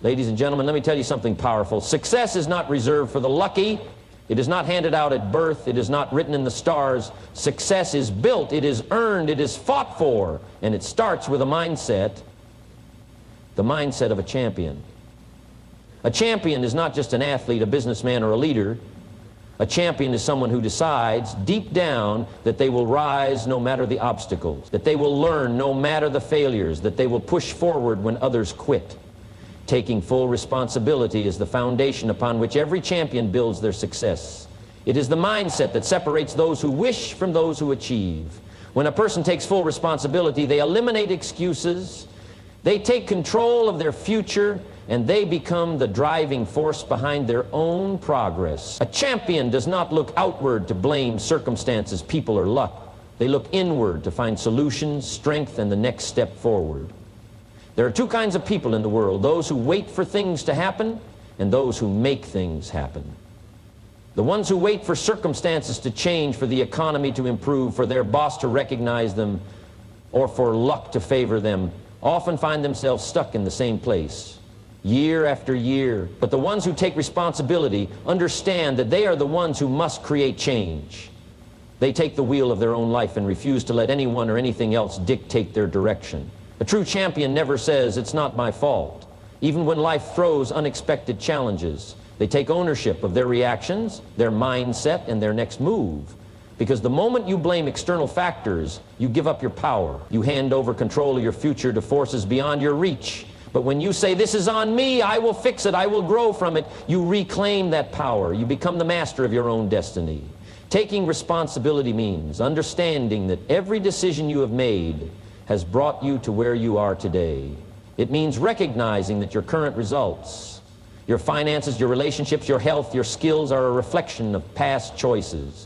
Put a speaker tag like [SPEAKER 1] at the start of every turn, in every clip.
[SPEAKER 1] Ladies and gentlemen, let me tell you something powerful. Success is not reserved for the lucky. It is not handed out at birth. It is not written in the stars. Success is built. It is earned. It is fought for. And it starts with a mindset, the mindset of a champion. A champion is not just an athlete, a businessman, or a leader. A champion is someone who decides deep down that they will rise no matter the obstacles, that they will learn no matter the failures, that they will push forward when others quit. Taking full responsibility is the foundation upon which every champion builds their success. It is the mindset that separates those who wish from those who achieve. When a person takes full responsibility, they eliminate excuses, they take control of their future, and they become the driving force behind their own progress. A champion does not look outward to blame circumstances, people, or luck. They look inward to find solutions, strength, and the next step forward. There are two kinds of people in the world: those who wait for things to happen and those who make things happen. The ones who wait for circumstances to change, for the economy to improve, for their boss to recognize them, or for luck to favor them, often find themselves stuck in the same place, year after year. But the ones who take responsibility understand that they are the ones who must create change. They take the wheel of their own life and refuse to let anyone or anything else dictate their direction. A true champion never says, "It's not my fault." Even when life throws unexpected challenges, they take ownership of their reactions, their mindset, and their next move. Because the moment you blame external factors, you give up your power. You hand over control of your future to forces beyond your reach. But when you say, "This is on me, I will fix it, I will grow from it," you reclaim that power. You become the master of your own destiny. Taking responsibility means understanding that every decision you have made has brought you to where you are today. It means recognizing that your current results, your finances, your relationships, your health, your skills are a reflection of past choices.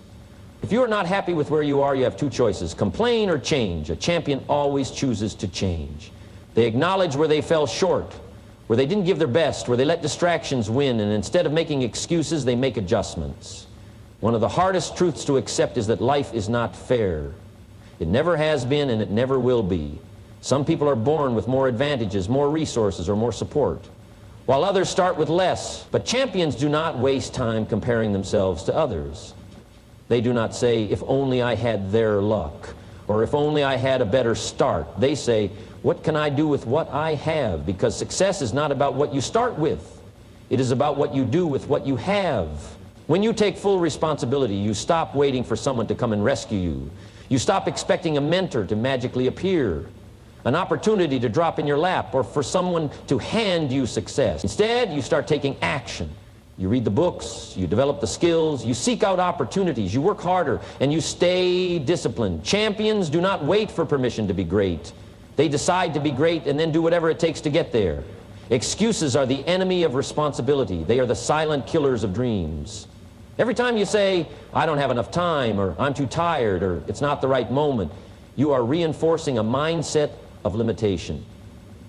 [SPEAKER 1] If you are not happy with where you are, you have two choices: complain or change. A champion always chooses to change. They acknowledge where they fell short, where they didn't give their best, where they let distractions win, and instead of making excuses, they make adjustments. One of the hardest truths to accept is that life is not fair. It never has been, and it never will be. Some people are born with more advantages, more resources, or more support, while others start with less. But champions do not waste time comparing themselves to others. They do not say, "If only I had their luck," or "If only I had a better start." They say, "What can I do with what I have?" Because success is not about what you start with. It is about what you do with what you have. When you take full responsibility, you stop waiting for someone to come and rescue you. You stop expecting a mentor to magically appear, an opportunity to drop in your lap, or for someone to hand you success. Instead, you start taking action. You read the books, you develop the skills, you seek out opportunities, you work harder, and you stay disciplined. Champions do not wait for permission to be great. They decide to be great and then do whatever it takes to get there. Excuses are the enemy of responsibility. They are the silent killers of dreams. Every time you say, "I don't have enough time," or "I'm too tired," or "It's not the right moment," you are reinforcing a mindset of limitation.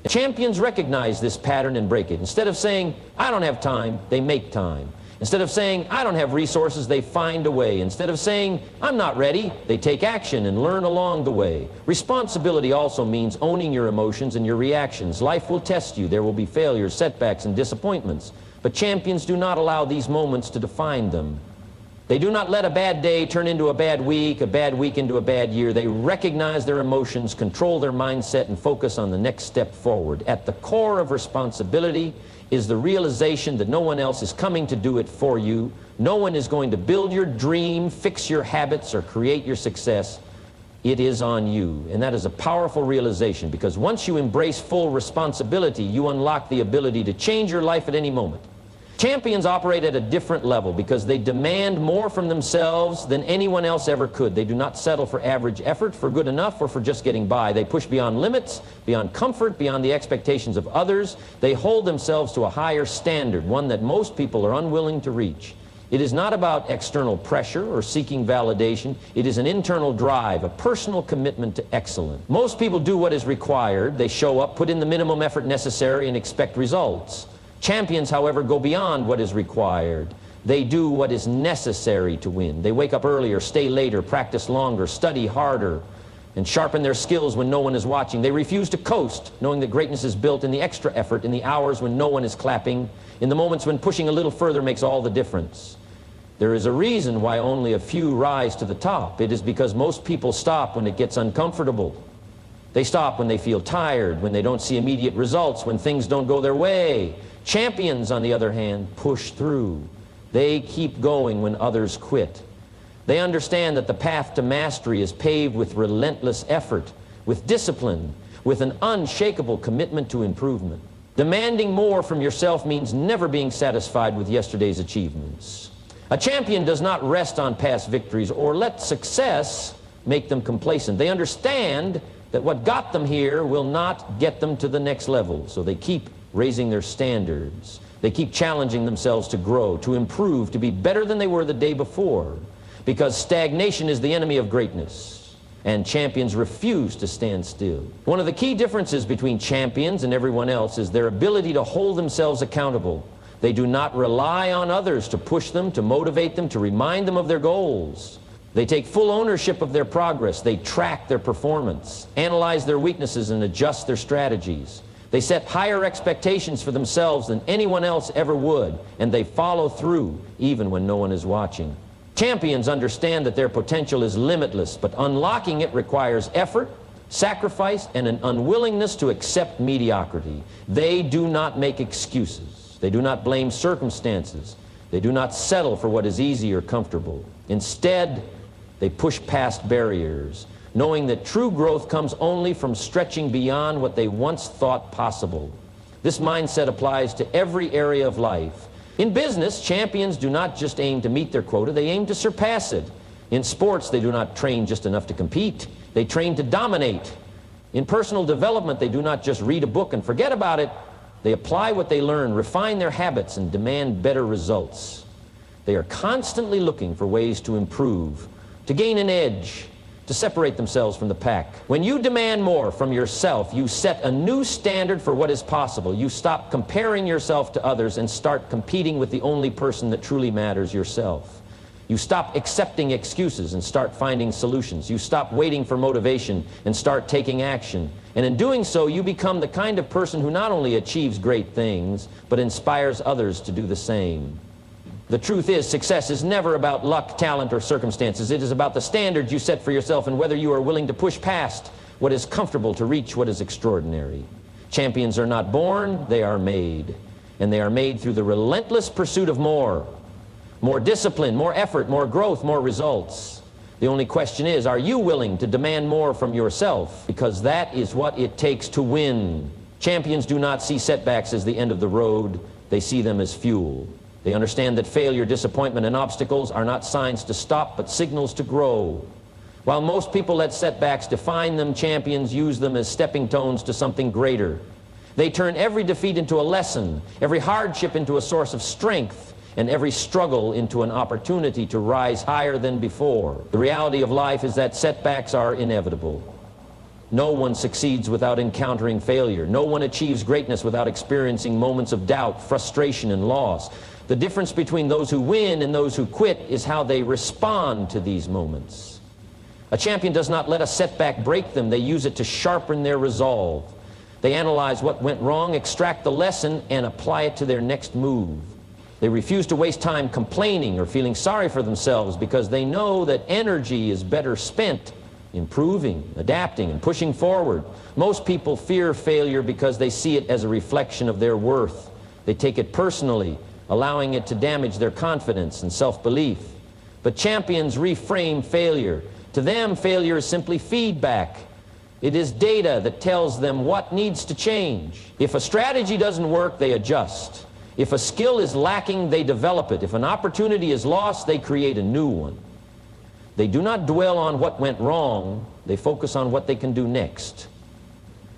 [SPEAKER 1] Champions recognize this pattern and break it. Instead of saying, "I don't have time," they make time. Instead of saying, "I don't have resources," they find a way. Instead of saying, "I'm not ready," they take action and learn along the way. Responsibility also means owning your emotions and your reactions. Life will test you. There will be failures, setbacks, and disappointments. But champions do not allow these moments to define them. They do not let a bad day turn into a bad week into a bad year. They recognize their emotions, control their mindset, and focus on the next step forward. At the core of responsibility is the realization that no one else is coming to do it for you. No one is going to build your dream, fix your habits, or create your success. It is on you. And that is a powerful realization, because once you embrace full responsibility, you unlock the ability to change your life at any moment. Champions operate at a different level because they demand more from themselves than anyone else ever could. They do not settle for average effort, for good enough, or for just getting by. They push beyond limits, beyond comfort, beyond the expectations of others. They hold themselves to a higher standard, one that most people are unwilling to reach. It is not about external pressure or seeking validation. It is an internal drive, a personal commitment to excellence. Most people do what is required. They show up, put in the minimum effort necessary, and expect results. Champions, however, go beyond what is required. They do what is necessary to win. They wake up earlier, stay later, practice longer, study harder. and sharpen their skills when no one is watching. They refuse to coast, knowing that greatness is built in the extra effort, in the hours when no one is clapping, in the moments when pushing a little further makes all the difference. There is a reason why only a few rise to the top. It is because most people stop when it gets uncomfortable. They stop when they feel tired, when they don't see immediate results, when things don't go their way. Champions, on the other hand, push through. They keep going when others quit. They understand that the path to mastery is paved with relentless effort, with discipline, with an unshakable commitment to improvement. Demanding more from yourself means never being satisfied with yesterday's achievements. A champion does not rest on past victories or let success make them complacent. They understand that what got them here will not get them to the next level, so they keep raising their standards. They keep challenging themselves to grow, to improve, to be better than they were the day before. Because stagnation is the enemy of greatness, and champions refuse to stand still. One of the key differences between champions and everyone else is their ability to hold themselves accountable. They do not rely on others to push them, to motivate them, to remind them of their goals. They take full ownership of their progress. They track their performance, analyze their weaknesses, and adjust their strategies. They set higher expectations for themselves than anyone else ever would, and they follow through even when no one is watching. Champions understand that their potential is limitless, but unlocking it requires effort, sacrifice, and an unwillingness to accept mediocrity. They do not make excuses. They do not blame circumstances. They do not settle for what is easy or comfortable. Instead, they push past barriers, knowing that true growth comes only from stretching beyond what they once thought possible. This mindset applies to every area of life. In business, champions do not just aim to meet their quota, they aim to surpass it. In sports, they do not train just enough to compete. They train to dominate. In personal development, they do not just read a book and forget about it. They apply what they learn, refine their habits, and demand better results. They are constantly looking for ways to improve, to gain an edge, to separate themselves from the pack. When you demand more from yourself, you set a new standard for what is possible. You stop comparing yourself to others and start competing with the only person that truly matters, yourself. You stop accepting excuses and start finding solutions. You stop waiting for motivation and start taking action. And in doing so, you become the kind of person who not only achieves great things, but inspires others to do the same. The truth is, success is never about luck, talent, or circumstances. It is about the standards you set for yourself and whether you are willing to push past what is comfortable to reach what is extraordinary. Champions are not born, they are made. And they are made through the relentless pursuit of more. More discipline, more effort, more growth, more results. The only question is, are you willing to demand more from yourself? Because that is what it takes to win. Champions do not see setbacks as the end of the road. They see them as fuel. They understand that failure, disappointment, and obstacles are not signs to stop, but signals to grow. While most people let setbacks define them, champions use them as stepping stones to something greater. They turn every defeat into a lesson, every hardship into a source of strength, and every struggle into an opportunity to rise higher than before. The reality of life is that setbacks are inevitable. No one succeeds without encountering failure. No one achieves greatness without experiencing moments of doubt, frustration, and loss. The difference between those who win and those who quit is how they respond to these moments. A champion does not let a setback break them. They use it to sharpen their resolve. They analyze what went wrong, extract the lesson, and apply it to their next move. They refuse to waste time complaining or feeling sorry for themselves because they know that energy is better spent improving, adapting, and pushing forward. Most people fear failure because they see it as a reflection of their worth. They take it personally, allowing it to damage their confidence and self-belief. But champions reframe failure. To them, failure is simply feedback. It is data that tells them what needs to change. If a strategy doesn't work, they adjust. If a skill is lacking, they develop it. If an opportunity is lost, they create a new one. They do not dwell on what went wrong. They focus on what they can do next.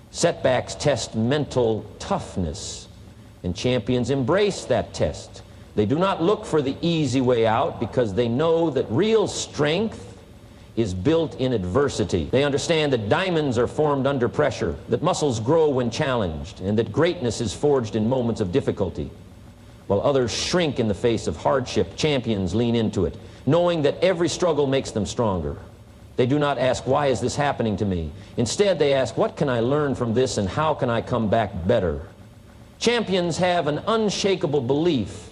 [SPEAKER 1] Setbacks test mental toughness, and champions embrace that test. They do not look for the easy way out because they know that real strength is built in adversity. They understand that diamonds are formed under pressure, that muscles grow when challenged, and that greatness is forged in moments of difficulty. While others shrink in the face of hardship, champions lean into it, knowing that every struggle makes them stronger. They do not ask, why is this happening to me? Instead, they ask, what can I learn from this and how can I come back better? Champions have an unshakable belief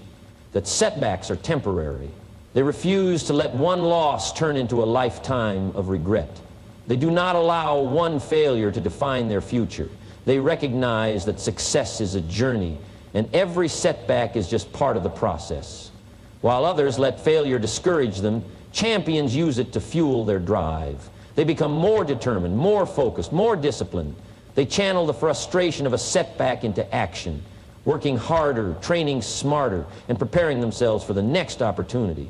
[SPEAKER 1] that setbacks are temporary. They refuse to let one loss turn into a lifetime of regret. They do not allow one failure to define their future. They recognize that success is a journey, and every setback is just part of the process. While others let failure discourage them, champions use it to fuel their drive. They become more determined, more focused, more disciplined. They channel the frustration of a setback into action, working harder, training smarter, and preparing themselves for the next opportunity.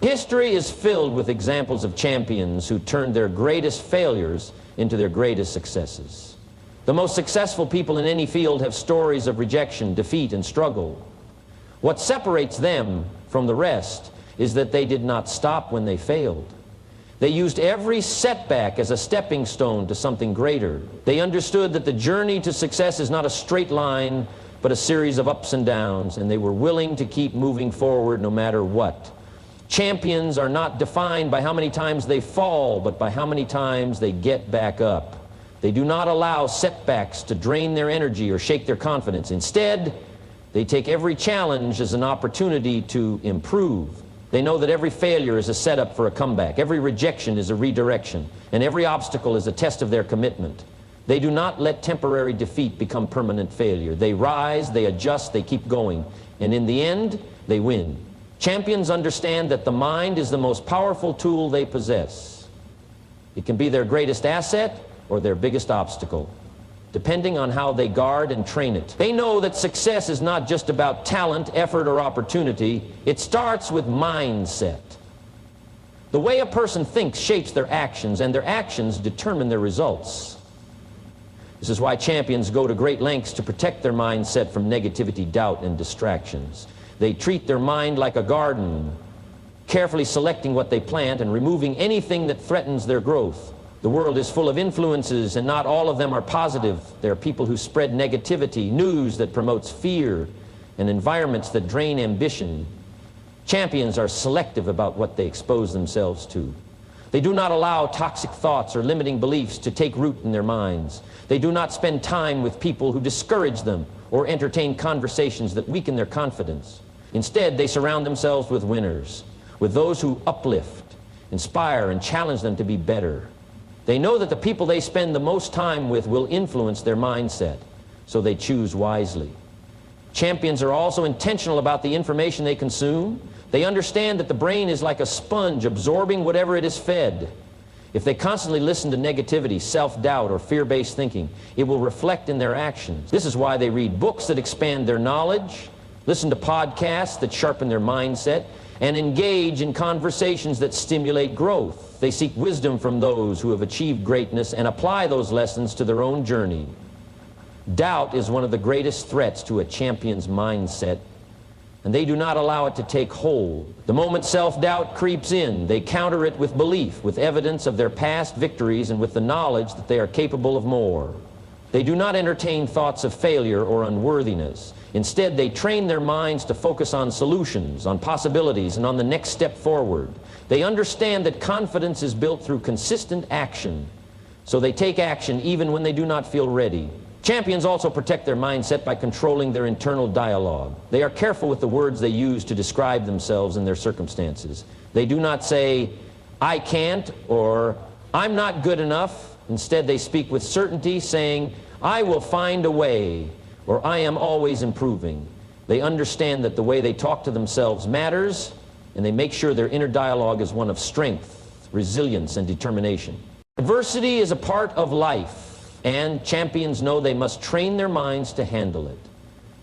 [SPEAKER 1] History is filled with examples of champions who turned their greatest failures into their greatest successes. The most successful people in any field have stories of rejection, defeat, and struggle. What separates them from the rest is that they did not stop when they failed. They used every setback as a stepping stone to something greater. They understood that the journey to success is not a straight line, but a series of ups and downs, and they were willing to keep moving forward no matter what. Champions are not defined by how many times they fall, but by how many times they get back up. They do not allow setbacks to drain their energy or shake their confidence. Instead, they take every challenge as an opportunity to improve. They know that every failure is a setup for a comeback, every rejection is a redirection, and every obstacle is a test of their commitment. They do not let temporary defeat become permanent failure. They rise, they adjust, they keep going, and in the end, they win. Champions understand that the mind is the most powerful tool they possess. It can be their greatest asset or their biggest obstacle, depending on how they guard and train it. They know that success is not just about talent, effort, or opportunity. It starts with mindset. The way a person thinks shapes their actions, and their actions determine their results. This is why champions go to great lengths to protect their mindset from negativity, doubt, and distractions. They treat their mind like a garden, carefully selecting what they plant and removing anything that threatens their growth. The world is full of influences, and not all of them are positive. There are people who spread negativity, news that promotes fear, and environments that drain ambition. Champions are selective about what they expose themselves to. They do not allow toxic thoughts or limiting beliefs to take root in their minds. They do not spend time with people who discourage them or entertain conversations that weaken their confidence. Instead, they surround themselves with winners, with those who uplift, inspire, and challenge them to be better. They know that the people they spend the most time with will influence their mindset, so they choose wisely. Champions are also intentional about the information they consume. They understand that the brain is like a sponge absorbing whatever it is fed. If they constantly listen to negativity, self-doubt, or fear-based thinking, it will reflect in their actions. This is why they read books that expand their knowledge, listen to podcasts that sharpen their mindset, and engage in conversations that stimulate growth. They seek wisdom from those who have achieved greatness and apply those lessons to their own journey. Doubt is one of the greatest threats to a champion's mindset, and they do not allow it to take hold. The moment self-doubt creeps in, they counter it with belief, with evidence of their past victories, and with the knowledge that they are capable of more. They do not entertain thoughts of failure or unworthiness. Instead, they train their minds to focus on solutions, on possibilities, and on the next step forward. They understand that confidence is built through consistent action, so they take action even when they do not feel ready. Champions also protect their mindset by controlling their internal dialogue. They are careful with the words they use to describe themselves and their circumstances. They do not say, "I can't," or "I'm not good enough." Instead, they speak with certainty, saying, "I will find a way," or "I am always improving." They understand that the way they talk to themselves matters, and they make sure their inner dialogue is one of strength, resilience, and determination. Adversity is a part of life, and champions know they must train their minds to handle it.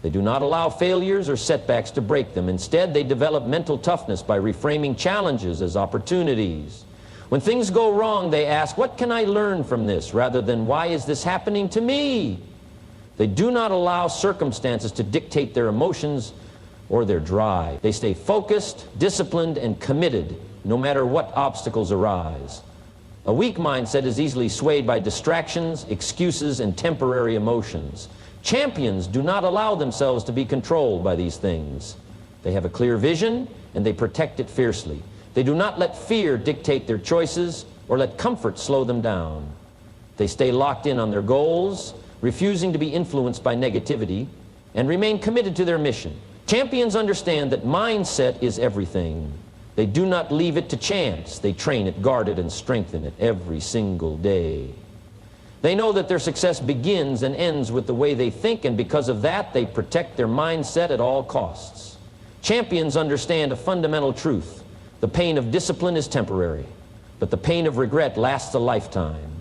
[SPEAKER 1] They do not allow failures or setbacks to break them. Instead, they develop mental toughness by reframing challenges as opportunities. When things go wrong, they ask, "What can I learn from this?" rather than, "Why is this happening to me?" They do not allow circumstances to dictate their emotions or their drive. They stay focused, disciplined, and committed no matter what obstacles arise. A weak mindset is easily swayed by distractions, excuses, and temporary emotions. Champions do not allow themselves to be controlled by these things. They have a clear vision, and they protect it fiercely. They do not let fear dictate their choices or let comfort slow them down. They stay locked in on their goals, refusing to be influenced by negativity, and remain committed to their mission. Champions understand that mindset is everything. They do not leave it to chance. They train it, guard it, and strengthen it every single day. They know that their success begins and ends with the way they think, and because of that, they protect their mindset at all costs. Champions understand a fundamental truth. The pain of discipline is temporary, but the pain of regret lasts a lifetime.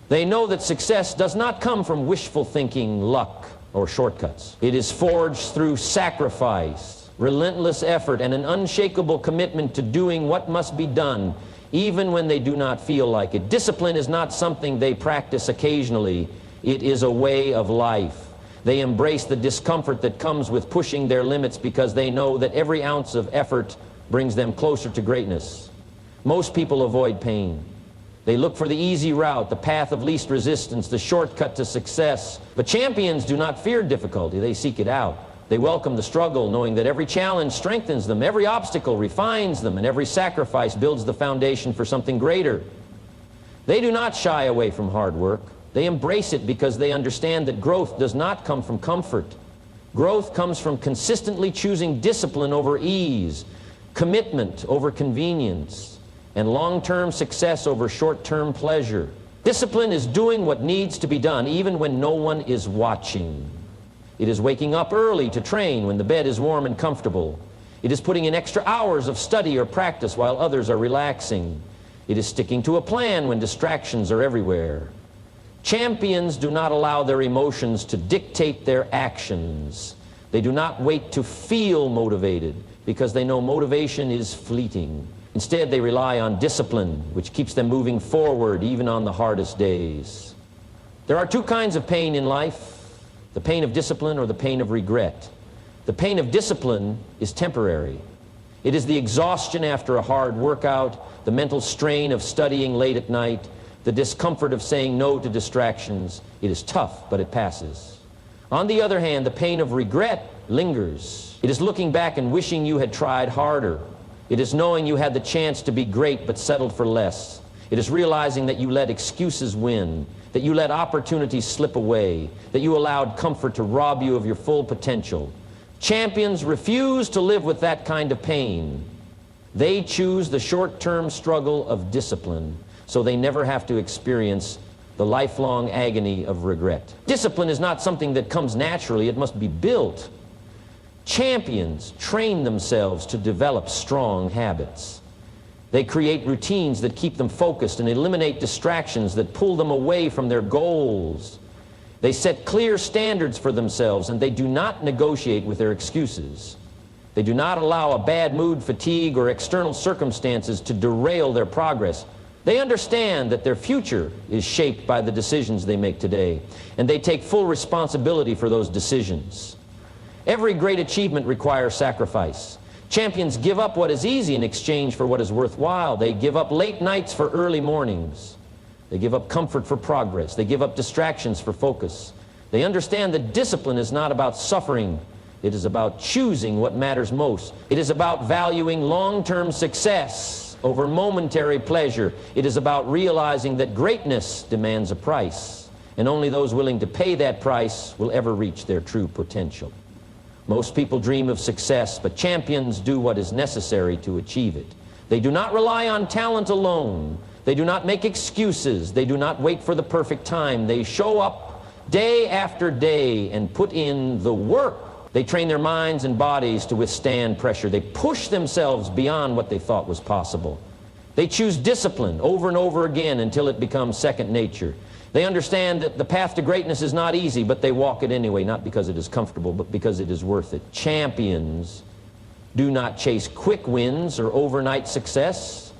[SPEAKER 1] They know that success does not come from wishful thinking, luck, or shortcuts. It is forged through sacrifice, relentless effort, and an unshakable commitment to doing what must be done, even when they do not feel like it. Discipline is not something they practice occasionally. It is a way of life. They embrace the discomfort that comes with pushing their limits because they know that every ounce of effort brings them closer to greatness. Most people avoid pain. They look for the easy route, the path of least resistance, the shortcut to success. But champions do not fear difficulty. They seek it out. They welcome the struggle, knowing that every challenge strengthens them, every obstacle refines them, and every sacrifice builds the foundation for something greater. They do not shy away from hard work. They embrace it because they understand that growth does not come from comfort. Growth comes from consistently choosing discipline over ease, commitment over convenience, and long-term success over short-term pleasure. Discipline is doing what needs to be done even when no one is watching. It is waking up early to train when the bed is warm and comfortable. It is putting in extra hours of study or practice while others are relaxing. It is sticking to a plan when distractions are everywhere. Champions do not allow their emotions to dictate their actions. They do not wait to feel motivated because they know motivation is fleeting. Instead, they rely on discipline, which keeps them moving forward even on the hardest days. There are two kinds of pain in life: the pain of discipline or the pain of regret. The pain of discipline is temporary. It is the exhaustion after a hard workout, the mental strain of studying late at night, the discomfort of saying no to distractions. It is tough, but it passes. On the other hand, the pain of regret lingers. It is looking back and wishing you had tried harder. It is knowing you had the chance to be great but settled for less. It is realizing that you let excuses win, that you let opportunities slip away, that you allowed comfort to rob you of your full potential. Champions refuse to live with that kind of pain. They choose the short-term struggle of discipline, so they never have to experience the lifelong agony of regret. Discipline is not something that comes naturally. It must be built. Champions train themselves to develop strong habits. They create routines that keep them focused and eliminate distractions that pull them away from their goals. They set clear standards for themselves, and they do not negotiate with their excuses. They do not allow a bad mood, fatigue, or external circumstances to derail their progress. They understand that their future is shaped by the decisions they make today, and they take full responsibility for those decisions. Every great achievement requires sacrifice. Champions give up what is easy in exchange for what is worthwhile. They give up late nights for early mornings. They give up comfort for progress. They give up distractions for focus. They understand that discipline is not about suffering. It is about choosing what matters most. It is about valuing long-term success over momentary pleasure. It is about realizing that greatness demands a price, and only those willing to pay that price will ever reach their true potential. Most people dream of success, but champions do what is necessary to achieve it. They do not rely on talent alone. They do not make excuses. They do not wait for the perfect time. They show up day after day and put in the work. They train their minds and bodies to withstand pressure. They push themselves beyond what they thought was possible. They choose discipline over and over again until it becomes second nature. They understand that the path to greatness is not easy, but they walk it anyway, not because it is comfortable, but because it is worth it. Champions do not chase quick wins or overnight success.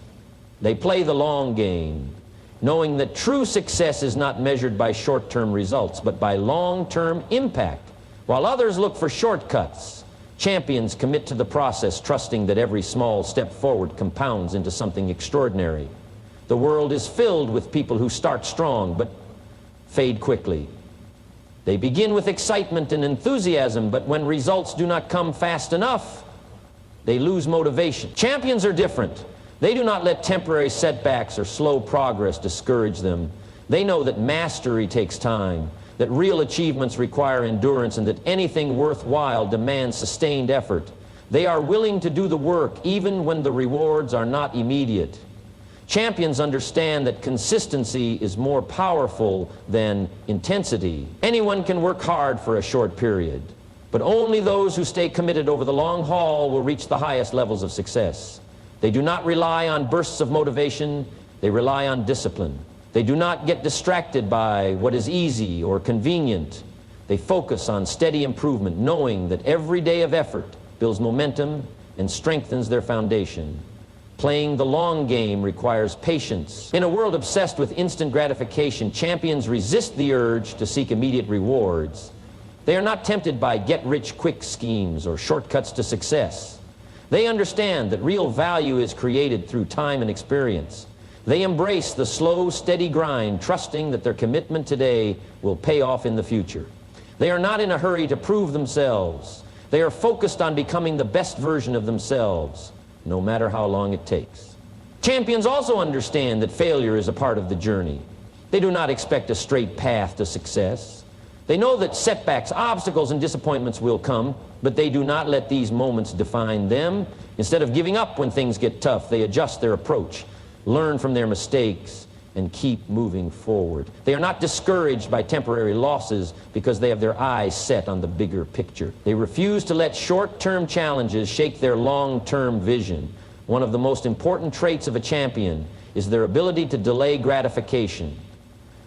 [SPEAKER 1] They play the long game, knowing that true success is not measured by short-term results, but by long-term impact. While others look for shortcuts, champions commit to the process, trusting that every small step forward compounds into something extraordinary. The world is filled with people who start strong, but fade quickly. They begin with excitement and enthusiasm, but when results do not come fast enough, they lose motivation. Champions are different. They do not let temporary setbacks or slow progress discourage them. They know that mastery takes time, that real achievements require endurance, and that anything worthwhile demands sustained effort. They are willing to do the work even when the rewards are not immediate. Champions understand that consistency is more powerful than intensity. Anyone can work hard for a short period, but only those who stay committed over the long haul will reach the highest levels of success. They do not rely on bursts of motivation, they rely on discipline. They do not get distracted by what is easy or convenient. They focus on steady improvement, knowing that every day of effort builds momentum and strengthens their foundation. Playing the long game requires patience. In a world obsessed with instant gratification, champions resist the urge to seek immediate rewards. They are not tempted by get-rich-quick schemes or shortcuts to success. They understand that real value is created through time and experience. They embrace the slow, steady grind, trusting that their commitment today will pay off in the future. They are not in a hurry to prove themselves. They are focused on becoming the best version of themselves, no matter how long it takes. Champions also understand that failure is a part of the journey. They do not expect a straight path to success. They know that setbacks, obstacles, and disappointments will come, but they do not let these moments define them. Instead of giving up when things get tough, they adjust their approach, learn from their mistakes, and keep moving forward. They are not discouraged by temporary losses because they have their eyes set on the bigger picture. They refuse to let short-term challenges shake their long-term vision. One of the most important traits of a champion is their ability to delay gratification.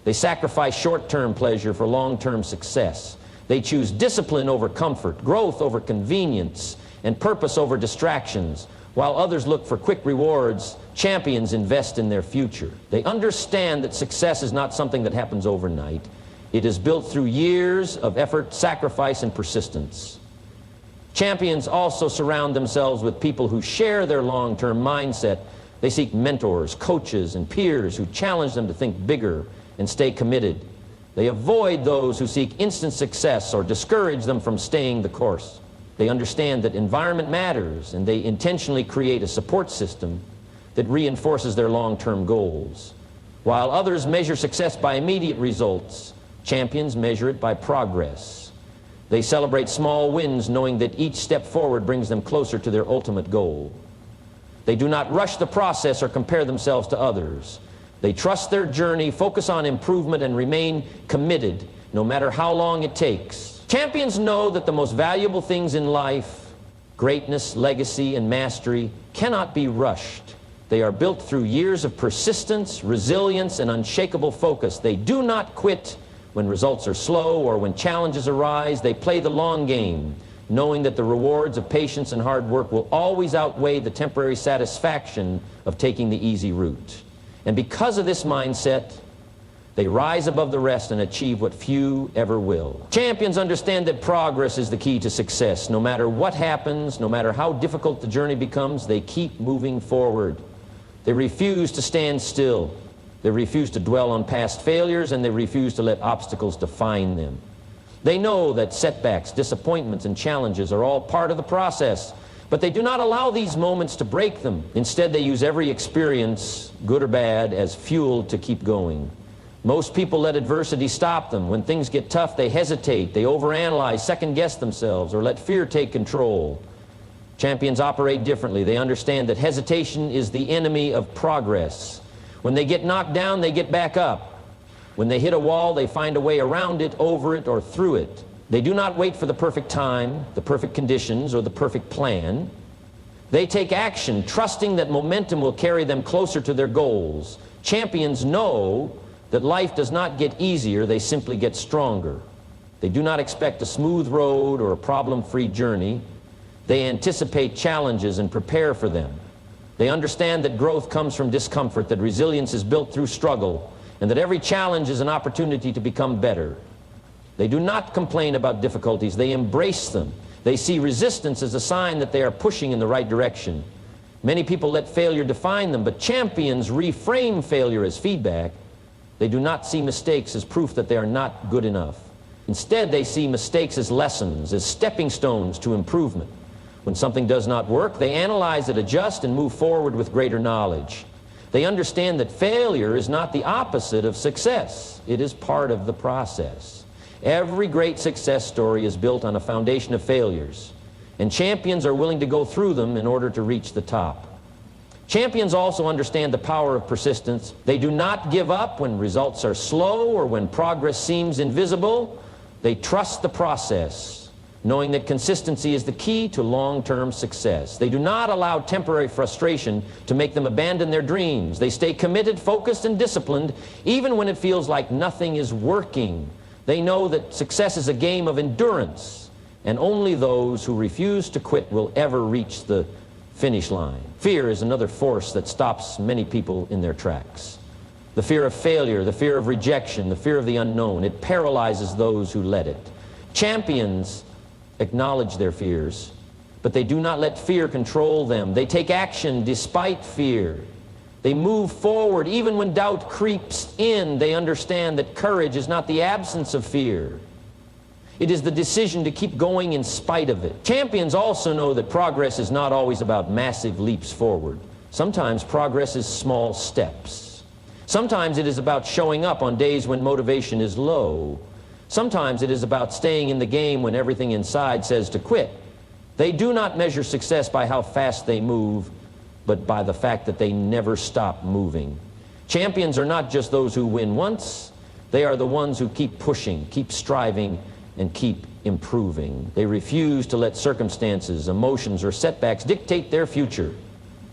[SPEAKER 1] They sacrifice short-term pleasure for long-term success. They choose discipline over comfort, growth over convenience, and purpose over distractions. While others look for quick rewards, champions invest in their future. They understand that success is not something that happens overnight. It is built through years of effort, sacrifice, and persistence. Champions also surround themselves with people who share their long-term mindset. They seek mentors, coaches, and peers who challenge them to think bigger and stay committed. They avoid those who seek instant success or discourage them from staying the course. They understand that environment matters, and they intentionally create a support system that reinforces their long-term goals. While others measure success by immediate results, champions measure it by progress. They celebrate small wins, knowing that each step forward brings them closer to their ultimate goal. They do not rush the process or compare themselves to others. They trust their journey, focus on improvement, and remain committed no matter how long it takes. Champions know that the most valuable things in life, greatness, legacy, and mastery, cannot be rushed. They are built through years of persistence, resilience, and unshakable focus. They do not quit when results are slow or when challenges arise. They play the long game, knowing that the rewards of patience and hard work will always outweigh the temporary satisfaction of taking the easy route. And because of this mindset, they rise above the rest and achieve what few ever will. Champions understand that progress is the key to success. No matter what happens, no matter how difficult the journey becomes, they keep moving forward. They refuse to stand still. They refuse to dwell on past failures, and they refuse to let obstacles define them. They know that setbacks, disappointments, and challenges are all part of the process, but they do not allow these moments to break them. Instead, they use every experience, good or bad, as fuel to keep going. Most people let adversity stop them. When things get tough, they hesitate, they overanalyze, second-guess themselves, or let fear take control. Champions operate differently. They understand that hesitation is the enemy of progress. When they get knocked down, they get back up. When they hit a wall, they find a way around it, over it, or through it. They do not wait for the perfect time, the perfect conditions, or the perfect plan. They take action, trusting that momentum will carry them closer to their goals. Champions know that life does not get easier, they simply get stronger. They do not expect a smooth road or a problem-free journey. They anticipate challenges and prepare for them. They understand that growth comes from discomfort, that resilience is built through struggle, and that every challenge is an opportunity to become better. They do not complain about difficulties, they embrace them. They see resistance as a sign that they are pushing in the right direction. Many people let failure define them, but champions reframe failure as feedback. They do not see mistakes as proof that they are not good enough. Instead, they see mistakes as lessons, as stepping stones to improvement. When something does not work, they analyze it, adjust, and move forward with greater knowledge. They understand that failure is not the opposite of success. It is part of the process. Every great success story is built on a foundation of failures, and champions are willing to go through them in order to reach the top. Champions also understand the power of persistence. They do not give up when results are slow or when progress seems invisible. They trust the process, knowing that consistency is the key to long-term success. They do not allow temporary frustration to make them abandon their dreams. They stay committed, focused, and disciplined, even when it feels like nothing is working. They know that success is a game of endurance, and only those who refuse to quit will ever reach the finish line. Fear is another force that stops many people in their tracks. The fear of failure, the fear of rejection, the fear of the unknown. It paralyzes those who let it. Champions acknowledge their fears, but they do not let fear control them. They take action despite fear. They move forward even when doubt creeps in. They understand that courage is not the absence of fear. It is the decision to keep going in spite of it. Champions also know that progress is not always about massive leaps forward. Sometimes progress is small steps. Sometimes it is about showing up on days when motivation is low. Sometimes it is about staying in the game when everything inside says to quit. They do not measure success by how fast they move, but by the fact that they never stop moving. Champions are not just those who win once. They are the ones who keep pushing, keep striving, and keep improving. They refuse to let circumstances, emotions, or setbacks dictate their future.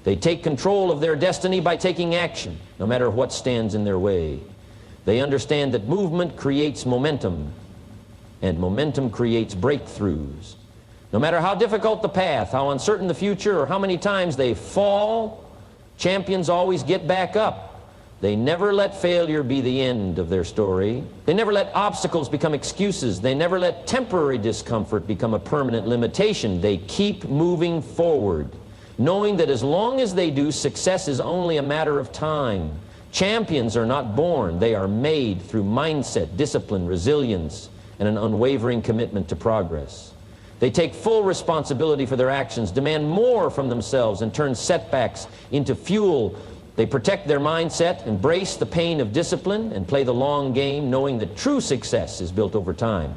[SPEAKER 1] They take control of their destiny by taking action, no matter what stands in their way. They understand that movement creates momentum, and momentum creates breakthroughs. No matter how difficult the path, how uncertain the future, or how many times they fall, champions always get back up. They never let failure be the end of their story. They never let obstacles become excuses. They never let temporary discomfort become a permanent limitation. They keep moving forward, knowing that as long as they do, success is only a matter of time. Champions are not born. They are made through mindset, discipline, resilience, and an unwavering commitment to progress. They take full responsibility for their actions, demand more from themselves, and turn setbacks into fuel. They protect their mindset, embrace the pain of discipline, and play the long game, knowing that true success is built over time.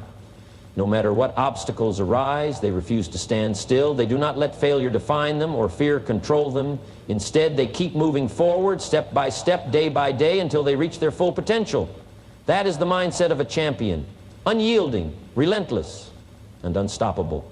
[SPEAKER 1] No matter what obstacles arise, they refuse to stand still. They do not let failure define them or fear control them. Instead, they keep moving forward, step by step, day by day, until they reach their full potential. That is the mindset of a champion, unyielding, relentless, and unstoppable.